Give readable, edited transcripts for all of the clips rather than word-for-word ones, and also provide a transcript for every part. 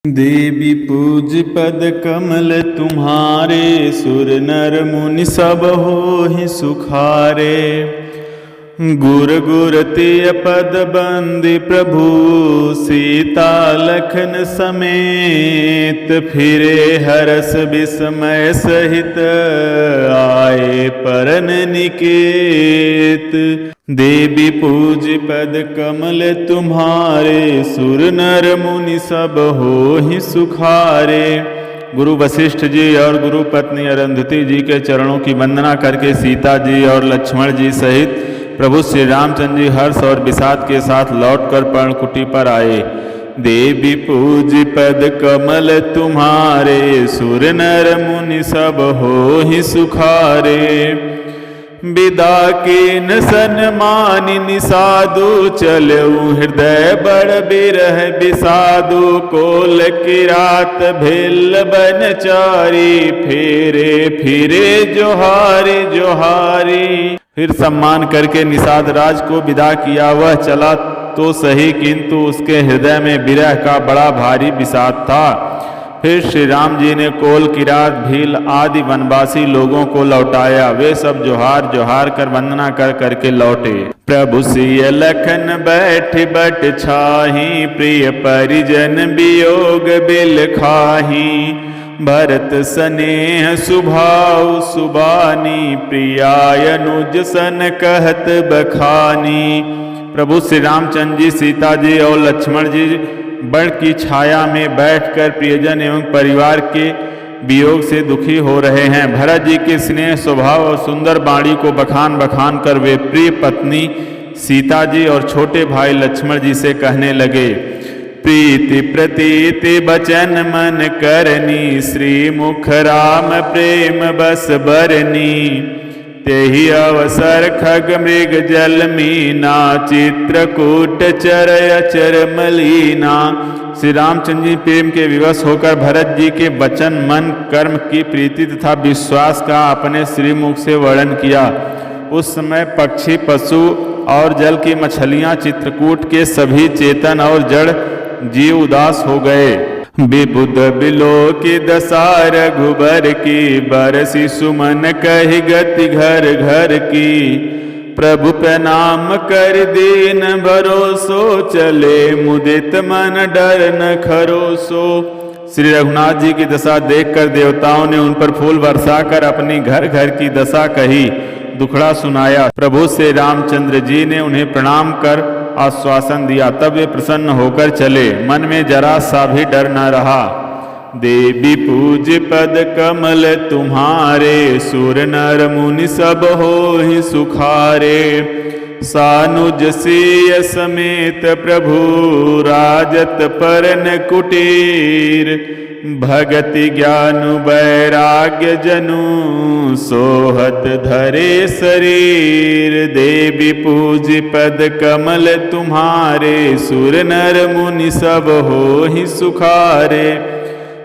देवी पूज पद कमल तुम्हारे, सुर नर मुनि सब होहि सुखारे। गुर गुर तिय पद बंदी प्रभु, सीता लखन समेत। फिरे हरस विस्मय सहित, आए परन निकेत। देवी पूज पद कमल तुम्हारे, सुर नर मुनि सब होहि सुखारे। गुरु वशिष्ठ जी और गुरु पत्नी अरुंधति जी के चरणों की वंदना करके सीता जी और लक्ष्मण जी सहित प्रभु श्री रामचंद्र जी हर्ष और विषाद के साथ लौटकर पर्णकुटी पर आए। देवी पूज पद कमल तुम्हारे, सुर नर मुनि सब होहि सुखारे। विदा कीन सन्मानि निसादु, चलऊ हृदय बड़ बिरह विषादु। कोल किरात भेल बनचारी, फेरे फिरे जोहारी जोहारी। फिर सम्मान करके निषाद राज को विदा किया। वह चला तो सही, किंतु उसके हृदय में विरह का बड़ा भारी विषाद था। फिर श्री राम जी ने कोल किरात भील आदि वनवासी लोगों को लौटाया। वे सब जोहार जोहार कर वंदना कर करके लौटे। प्रभु सिय लखन बैठ बट छाही, प्रिय परिजन वियोग बिल खाही। भरत स्नेह सुभाव सुबानी, प्रियाय अनुज सन कहत बखानी। प्रभु श्री रामचंद्र जी, सीता जी और लक्ष्मण जी बड़ की छाया में बैठकर प्रियजन एवं परिवार के वियोग से दुखी हो रहे हैं। भरत जी के स्नेह स्वभाव और सुंदर वाणी को बखान बखान कर वे प्रिय पत्नी सीता जी और छोटे भाई लक्ष्मण जी से कहने लगे। प्रीति प्रतीति बचन मन करनी, श्री मुख राम प्रेम बस बरनी। तेहि अवसर खग मृग जल मीना, चित्रकूट चर अचर मलीना। श्री रामचंद्र जी प्रेम के विवश होकर भरत जी के वचन मन कर्म की प्रीति तथा विश्वास का अपने श्रीमुख से वर्णन किया। उस समय पक्षी पशु और जल की मछलियां, चित्रकूट के सभी चेतन और जड़ जीव उदास हो गए। विबुध बिलो की दशा रघुबर की, बरसी सुमन कहि गति घर घर की। प्रभु प्रणाम कर दीन भरोसो, चले मुदित मन डर न खरोसो। श्री रघुनाथ जी की दशा देखकर देवताओं ने उन पर फूल बरसाकर अपनी घर घर की दशा कही, दुखड़ा सुनाया। प्रभु श्री रामचंद्र जी ने उन्हें प्रणाम कर आश्वासन दिया। तब वे प्रसन्न होकर चले, मन में जरा सा भी डर न रहा। देवी पूज पद कमल तुम्हारे, सुर नर मुनि सब होहि सुखारे। सानुज सिय समेत प्रभु, राजत परन कुटीर। भगति ज्ञान वैराग्य जनु, सोहत धरे शरीर। देवी पूज पद कमल तुम्हारे, सुर नर मुनि सब होहि सुखारे।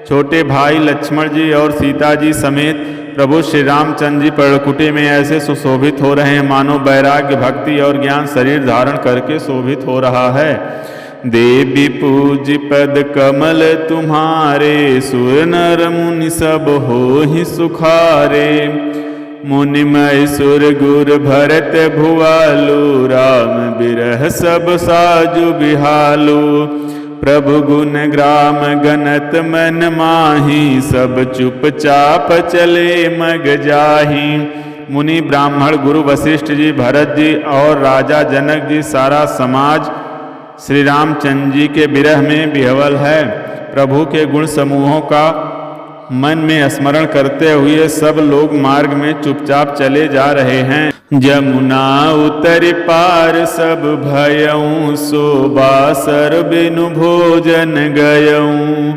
छोटे भाई लक्ष्मण जी और सीता जी समेत प्रभु श्री रामचंद्र जी पर्णकुटी में ऐसे सुशोभित हो रहे हैं मानो वैराग्य भक्ति और ज्ञान शरीर धारण करके शोभित हो रहा है। देवी पूज पद कमल तुम्हारे, सुर नर मुनि सब होहि सुखारे। मुनिमय सुर गुर भरत भुआलु, राम बिरह सब साजु बिहालु। प्रभु गुण ग्राम गणत मन माही, सब चुपचाप चले मग जाही। मुनि ब्राह्मण गुरु वशिष्ठ जी, भरत जी और राजा जनक जी, सारा समाज श्री रामचंद्र जी के विरह में विह्वल है। प्रभु के गुण समूहों का मन में स्मरण करते हुए सब लोग मार्ग में चुपचाप चले जा रहे हैं। जमुना उतर पार सब भयऊं, सोबासर बिनु भोजन गयऊं।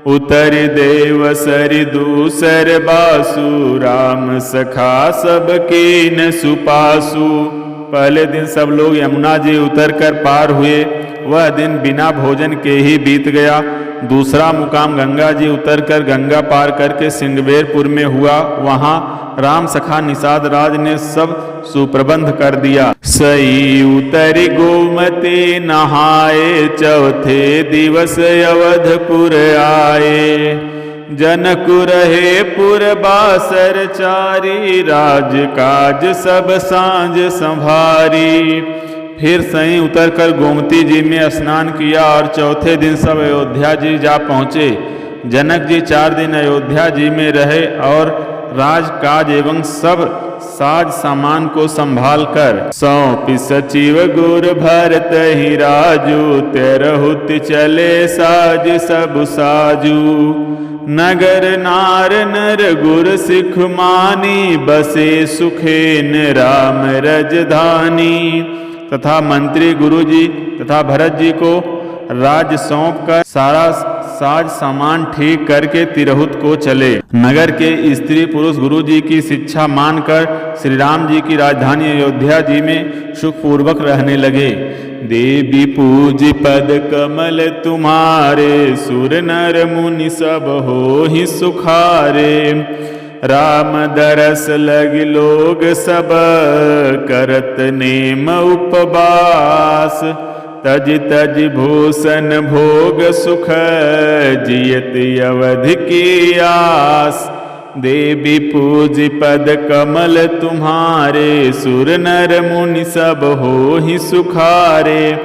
उतर देव सरि दूसर बासु, राम सखा सब कीन सुपासु। पहले दिन सब लोग यमुना जी उतरकर पार हुए। वह दिन बिना भोजन के ही बीत गया। दूसरा मुकाम गंगा जी उतरकर गंगा पार करके सिंगवेरपुर में हुआ। वहाँ राम सखा निषाद राज ने सब सुप्रबंध कर दिया। सई उतरी गोमती नहाए, चौथे दिवस अवधपुर आए। जनक रहे पुर बासर चारी, राज काज सब सांझ संभारी। फिर सही उतरकर गोमती जी में स्नान किया और चौथे दिन सब अयोध्या जी जा पहुँचे। जनक जी 4 दिन अयोध्या जी में रहे और राजकाज एवं सब साज सामान को संभाल कर सौंपी सचिव गुर भरत ही राजू। तेरहुत चले साज सब साजू, नगर नार नर गुर सिख मानी। बसे सुखेन राम रजधानी। तथा मंत्री गुरु जी तथा भरत जी को राज सौंप कर सारा साज सामान ठीक करके तिरहुत को चले। नगर के स्त्री पुरुष गुरु जी की शिक्षा मानकर श्री राम जी की राजधानी अयोध्या जी में सुखपूर्वक रहने लगे। देवी पूज पद कमल तुम्हारे, सुर नर मुनि सब हो ही सुखारे। राम दरस लग लोग सब, करत नेम उपवास। तज तज भूषण भोग सुख, जियत अवध की आस। देवी पूज पद कमल तुम्हारे, सुर नर मुनि सब हो ही सुखारे।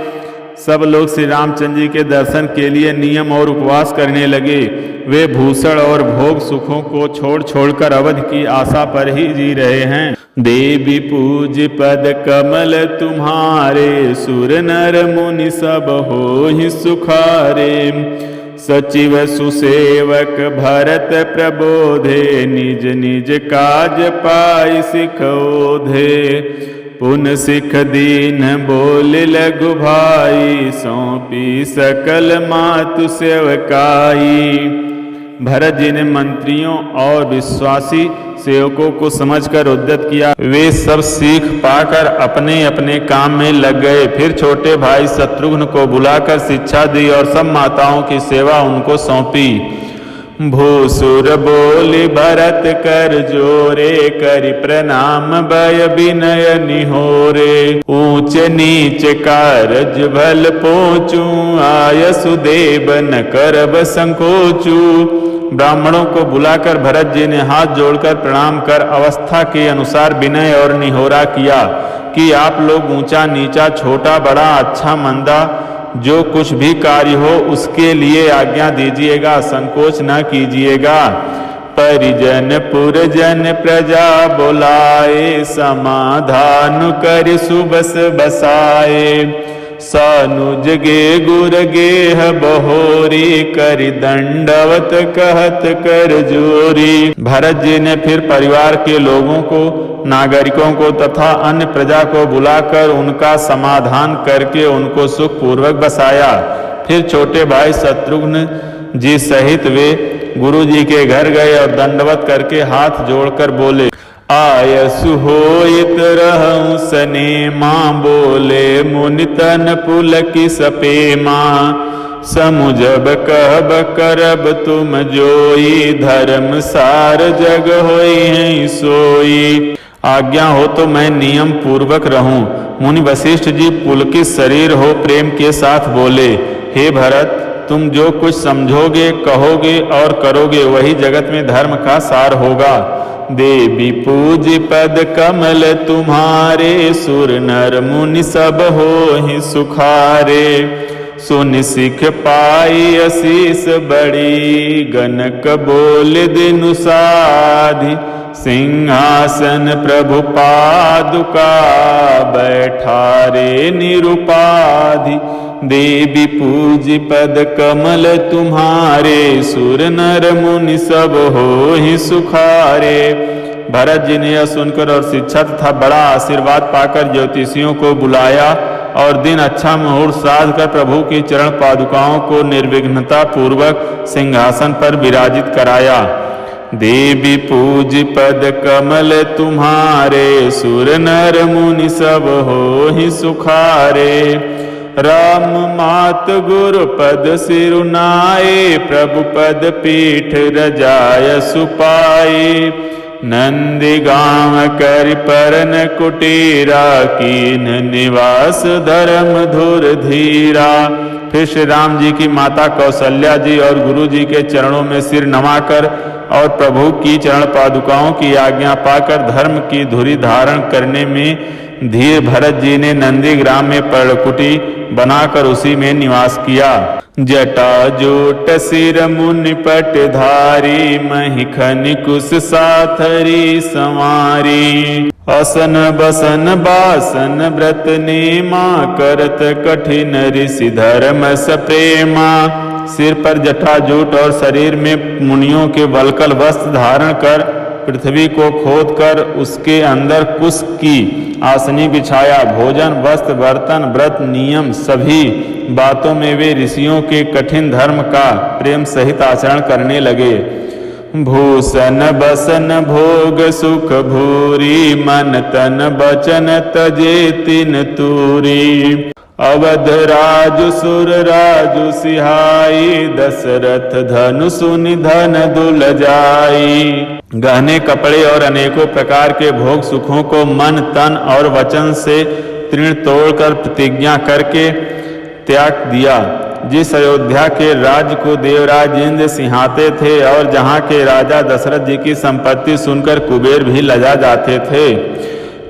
सब लोग श्री रामचंद्र जी के दर्शन के लिए नियम और उपवास करने लगे। वे भूषण और भोग सुखों को छोड़ छोड़कर अवध की आशा पर ही जी रहे हैं। देवी पूज पद कमल तुम्हारे, सुर नर मुनि सब हो ही सुखारे। सचिव सुसेवक भरत प्रबोधे, निज निज काज पाई सिखोधे। पुन सिख दीन बोल लघु भाई, सौंपी सकल मातु सेवकाई। भरत जी ने मंत्रियों और विश्वासी सेवकों को समझकर उद्यत किया। वे सब सीख पाकर अपने अपने काम में लग गए। फिर छोटे भाई शत्रुघ्न को बुलाकर शिक्षा दी और सब माताओं की सेवा उनको सौंपी। भूसुर बोली भरत कर जोरे, करि प्रणाम भय विनय निहोरे। ऊंच नीच कारज भल पहुँचू, आय सुदेव न करब संकोचू। ब्राह्मणों को बुलाकर भरत जी ने हाथ जोड़कर प्रणाम कर अवस्था के अनुसार विनय और निहोरा किया कि आप लोग ऊंचा नीचा छोटा बड़ा अच्छा मंदा जो कुछ भी कार्य हो उसके लिए आज्ञा दीजिएगा, संकोच न कीजिएगा। परिजन पुरजन प्रजा बुलाए, समाधान कर सुबस बसाए। सानुज गे गुर गेह बहोरी, करि दंडवत कहत कर जोरी। भरत जी ने फिर परिवार के लोगों को, नागरिकों को तथा अन्य प्रजा को बुलाकर उनका समाधान करके उनको सुख पूर्वक बसाया। फिर छोटे भाई शत्रुघ्न जी सहित वे गुरु जी के घर गए और दंडवत करके हाथ जोड़कर बोले, आयसु होइत रहूं सनेमा। बोले मुनि तन पुलकी सपेमा। समुझब कहब करब तुम जोई, धर्म सार जग होई है सोई। आज्ञा हो तो मैं नियम पूर्वक रहूं। मुनि वशिष्ठ जी पुलकित शरीर हो प्रेम के साथ बोले, हे भरत, तुम जो कुछ समझोगे कहोगे और करोगे वही जगत में धर्म का सार होगा। देवी पूज पद कमल तुम्हारे, सुर नर मुनि सब हो ही सुखारे। सुन सिख पाई आशीष बड़ी, गनक बोल दिनु साधि। सिंहासन प्रभु पादुका, बैठारे निरुपाधि। देवी पूज पद कमल तुम्हारे, सुर नर मुनि सब हो ही सुखारे। भरत जी ने यह सुनकर और शिक्षा तथा बड़ा आशीर्वाद पाकर ज्योतिषियों को बुलाया और दिन अच्छा मुहूर्त साध कर प्रभु की चरण पादुकाओं को निर्विघ्नता पूर्वक सिंहासन पर विराजित कराया। देवी पूज पद कमल तुम्हारे, सुर नर मुनि सब होहि सुखारे। राम मात गुरु पद सिरुनाए, प्रभु पद पीठ रजाय सुपाए। नंदी गांव कर परन कुटीरा, कीन निवास धर्म धुर धीरा। फिर श्री राम जी की माता कौशल्या जी और गुरु जी के चरणों में सिर नवाकर और प्रभु की चरण पादुकाओं की आज्ञा पाकर धर्म की धुरी धारण करने में धीर भरत जी ने नंदी ग्राम में पर्णकुटी बनाकर उसी में निवास किया। जटा जोट सिर मुनि पट धारी, महिखन कुश साथरी संवारी। असन बसन बासन व्रत नेमा, करत कठिन ऋषि धर्म सप्रेमा। सिर पर जटा जूट और शरीर में मुनियों के वल्कल वस्त्र धारण कर पृथ्वी को खोदकर उसके अंदर कुश की आसनी बिछाया। भोजन वस्त्र बर्तन व्रत नियम सभी बातों में वे ऋषियों के कठिन धर्म का प्रेम सहित आचरण करने लगे। भूषण बसन भोग सुख भूरी, मन तन बचन तजे तिन तूरी। अवध राजु सुर राजु सिहाई, दशरथ धनु सुनि धन दुल जाई। गहने कपड़े और अनेकों प्रकार के भोग सुखों को मन तन और वचन से तृण तोड़कर प्रतिज्ञा करके त्याग दिया। जिस अयोध्या के राज्य को देवराज इंद्र सिंहाते थे और जहाँ के राजा दशरथ जी की संपत्ति सुनकर कुबेर भी लजा जाते थे,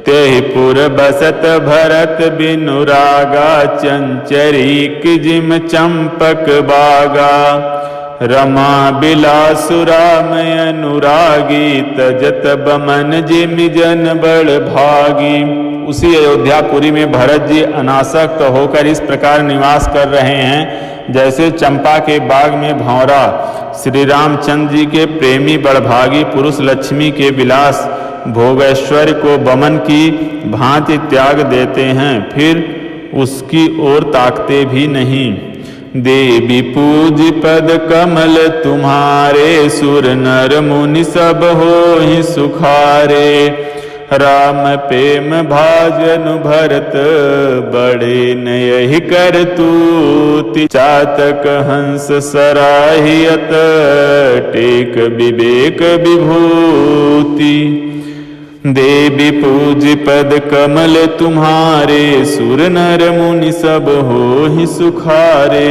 तेहि पुर बसत भरत बिनु रागा, चंचरीक जिम चंपक बागा। रमा बिलासुरामय अनुरागी, तजत बमन जिम जन बड़ भागी। उसी अयोध्यापुरी में भरत जी अनासक्त होकर इस प्रकार निवास कर रहे हैं जैसे चंपा के बाग में भंवरा श्री रामचंद्र जी के प्रेमी बड़भागी पुरुष लक्ष्मी के विलास भोगैश्वर्य को बमन की भांति त्याग देते हैं, फिर उसकी ओर ताकते भी नहीं। देवी पूज पद कमल तुम्हारे, सुर नर मुनि सब होहि सुखारे। राम प्रेम भाजनु भरत, बड़े नयहि कर तूति। चातक हंस सराहियत, टेक विवेक विभूति। देवी पूज पद कमल तुम्हारे, सुर नर मुनि सब होहि सुखारे।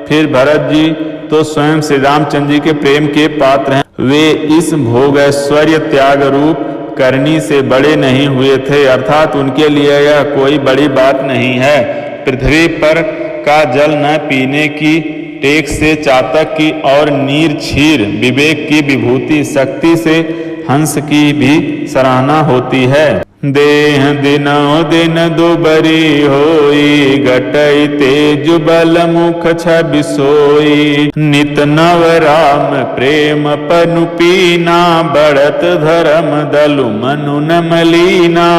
फिर भरत जी तो स्वयं श्री रामचंद्र जी के प्रेम के पात्र हैं। वे इस भोगैश्वर्य त्याग रूप करनी से बड़े नहीं हुए थे, अर्थात उनके लिए यह कोई बड़ी बात नहीं है। पृथ्वी पर का जल न पीने की, टेक से चातक की और नीर क्षीर विवेक की विभूति, शक्ति से हंस की भी सराहना होती है। देह दिनों दिन दुबरी होई, घटई तेज बल मुख छवि सोई। नित नव राम प्रेम पनु पीना, बढ़त धर्म दलु मनु न मलीना।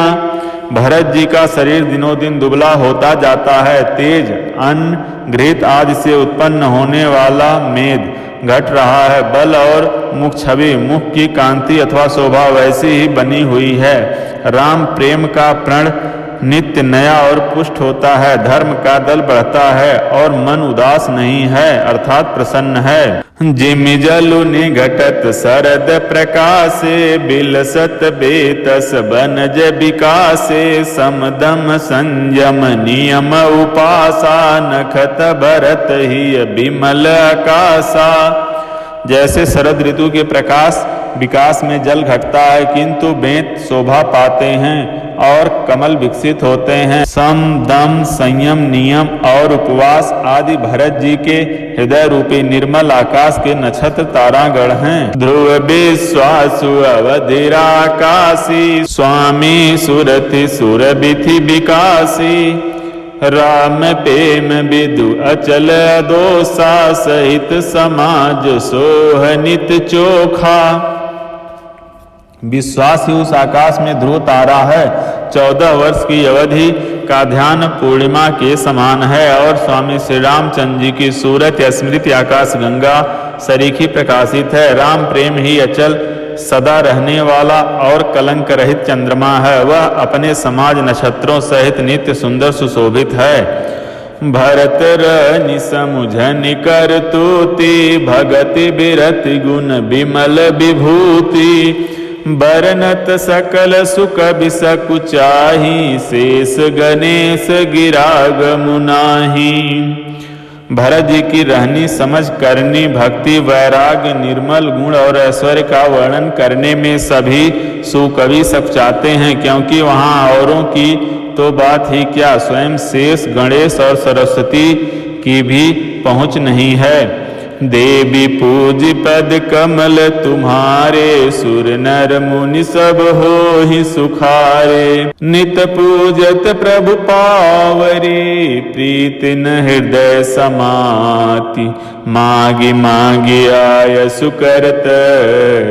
भरत जी का शरीर दिनों दिन दुबला होता जाता है। तेज अन्न घृत आदि से उत्पन्न होने वाला मेद घट रहा है। बल और मुख छवि, मुख की कांति अथवा शोभा वैसी ही बनी हुई है। राम प्रेम का प्रण नित्य नया और पुष्ट होता है। धर्म का दल बढ़ता है और मन उदास नहीं है, अर्थात प्रसन्न है। जिम जलु निघटत शरद प्रकाशे, बिलसत बेतस बनज विकासे। समदम संयम नियम उपासा, नखत भरत ही बिमल आकाशा। जैसे शरद ऋतु के प्रकाश विकास में जल घटता है, किंतु बेंत शोभा पाते हैं और कमल विकसित होते हैं। सम दम संयम नियम और उपवास आदि भरत जी के हृदय रूपी निर्मल आकाश के नक्षत्र तारागण हैं। ध्रुव विश्वासु अवधिराकाशी, स्वामी सुरति सुरबिथि विकासी। राम प्रेम विदु अचल दोषा, सहित समाज सोहनित चोखा। विश्वास ही उस आकाश में ध्रुव तारा है। 14 वर्ष की अवधि का ध्यान पूर्णिमा के समान है और स्वामी श्री रामचंद्र जी की सूरत या स्मृति आकाश गंगा सरीखी प्रकाशित है। राम प्रेम ही अचल सदा रहने वाला और कलंक रहित चंद्रमा है। वह अपने समाज नक्षत्रों सहित नित्य सुंदर सुशोभित है। भरत रनि समुझन कर तूति, भगति बिरति गुण विमल विभूति। बरनत सकल सुख बिसकुचाही, शेष गणेश गिराग मुनाही। भरत जी की रहनी समझ करनी, भक्ति वैराग्य निर्मल गुण और ऐश्वर्य का वर्णन करने में सभी सुकवि सकचाते हैं, क्योंकि वहाँ औरों की तो बात ही क्या, स्वयं शेष गणेश और सरस्वती की भी पहुँच नहीं है। देवी पूज पद कमल तुम्हारे, सुर नर मुनि सब होहि सुखारे। नित पूजत प्रभु पावरी, प्रीति न हृदय समाति। मागी मागी आय सुकरत,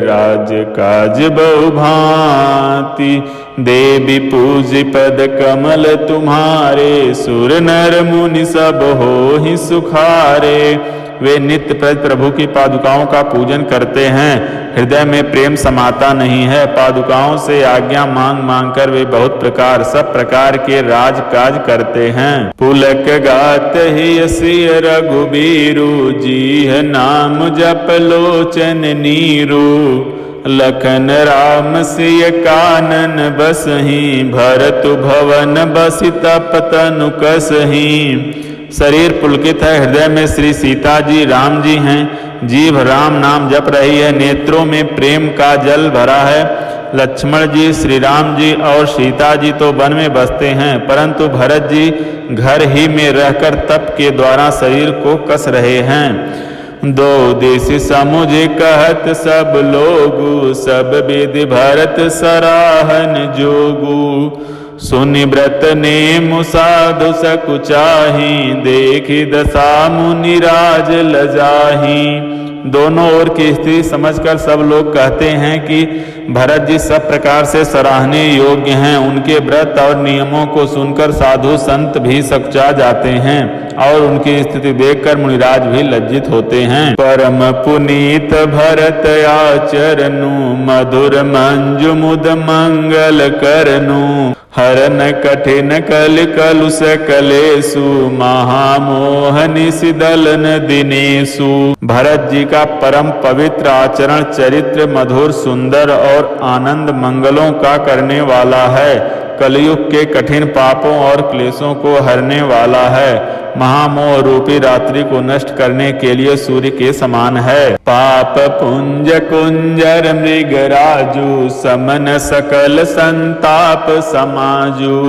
राज काज बहु भांति। देवी पूज पद कमल तुम्हारे, सुर नर मुनि सब होहि सुखारे। वे नित्य प्रभु की पादुकाओं का पूजन करते हैं, हृदय में प्रेम समाता नहीं है। पादुकाओं से आज्ञा मांग मांग कर वे बहुत प्रकार सब प्रकार के राज काज करते हैं। पुलक गात ही सिय रघुबीरु, जी नाम जप लोचन नीरू। लखन राम सिय कानन बसहि, भरतु भवन बसि तप तनु कसहि। शरीर पुलकित है, हृदय में श्री सीता जी राम जी हैं। जीभ राम नाम जप रही है, नेत्रों में प्रेम का जल भरा है। लक्ष्मण जी, श्री राम जी और सीता जी तो वन में बसते हैं, परंतु भरत जी घर ही में रहकर तप के द्वारा शरीर को कस रहे हैं। दो देश समुझ कहत सब लोगु, सब विधि भरत सराहन जोगु। सुनि व्रत नेमु साधु सकुचाही, देखि दशा मुनि राज लजाही। दोनों ओर की स्थिति समझकर सब लोग कहते हैं कि भरत जी सब प्रकार से सराहनीय योग्य हैं। उनके व्रत और नियमों को सुनकर साधु संत भी सकुचा जाते हैं और उनकी स्थिति देखकर मुनिराज भी लज्जित होते हैं। परम पुनीत भरत आचरनु, मधुर मंजु मुद मंगल करनु। हरन कठिन कल कलुष कलेसु, महामोहनि सिदलन दिनेसु। भरत जी का परम पवित्र आचरण चरित्र मधुर सुंदर और आनंद मंगलों का करने वाला है। कलयुग के कठिन पापों और क्लेशों को हरने वाला है। महामोह रूपी रात्रि को नष्ट करने के लिए सूर्य के समान है। पाप पुंज कुंजर मृगराजु, समन सकल संताप समाजु।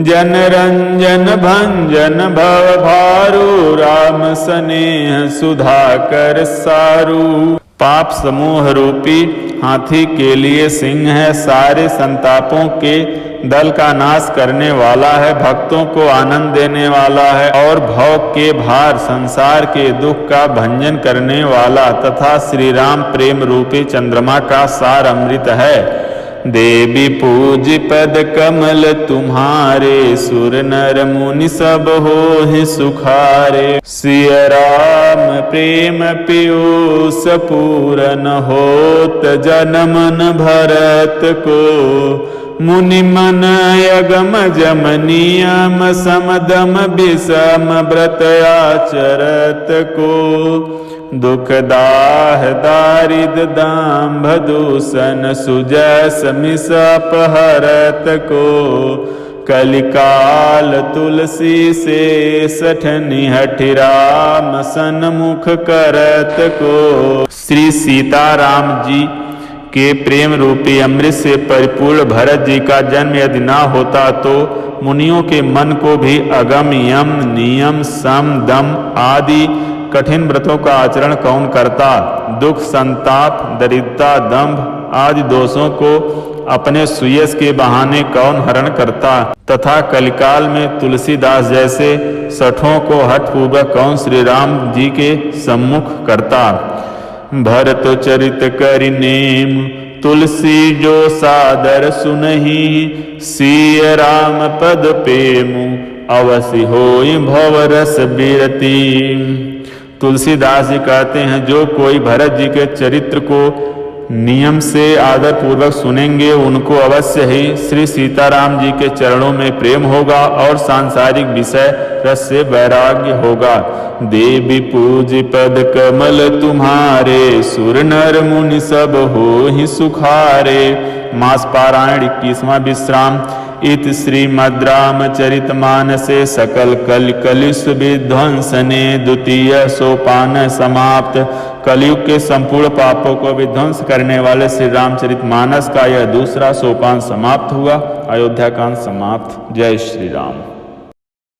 जन रंजन भंजन भव भारू, राम स्नेह सुधाकर सारू। पाप समूह रूपी हाथी के लिए सिंह है, सारे संतापों के दल का नाश करने वाला है, भक्तों को आनंद देने वाला है और भव के भार संसार के दुख का भंजन करने वाला तथा श्री राम प्रेम रूपी चंद्रमा का सार अमृत है। देवी पूज पद कमल तुम्हारे, सुर नर मुनि सब होहि सुखारे। सिय राम प्रेम पीयूष पूरन होत, जन मन भरत को। मुनि मन यगम जम नियम, समदम विषम व्रत आचरत को। दुख दाह दारिद दाम्भ दूषण, सुजस मिस अपहरत को। कलिकाल तुलसी से सठनि, हठि राम सन्मुख करत को। श्री सीताराम जी के प्रेम रूपी अमृत से परिपूर्ण भरत जी का जन्म यदि न होता तो मुनियों के मन को भी अगम यम नियम सम दम आदि कठिन व्रतों का आचरण कौन करता। दुख संताप दरिद्रता दंभ आदि दोषों को अपने सुयस के बहाने कौन हरण करता तथा कलिकाल में तुलसीदास जैसे सठों को हठपूर्वक कौन श्री राम जी के सम्मुख करता। भरत चरित करि नेम, तुलसी जो सादर सुनहि। सिय राम पद पेमु, अवसि होई भवरस बिरती। तुलसीदास जी कहते हैं, जो कोई भरत जी के चरित्र को नियम से आदर पूर्वक सुनेंगे उनको अवश्य ही श्री सीताराम जी के चरणों में प्रेम होगा और सांसारिक विषय रस से वैराग्य होगा। देवी पूज पद कमल तुम्हारे, सुर नर मुनि सब होहि सुखारे। मास पारायण 21वां विश्राम। इत श्रीमद् रामचरितमानसे सकल कलिश विध्वंसने द्वितीय सोपान समाप्त। कलयुग के संपूर्ण पापों को विध्वंस करने वाले श्री रामचरितमानस का यह दूसरा सोपान समाप्त हुआ। अयोध्या कांड समाप्त। जय श्री राम।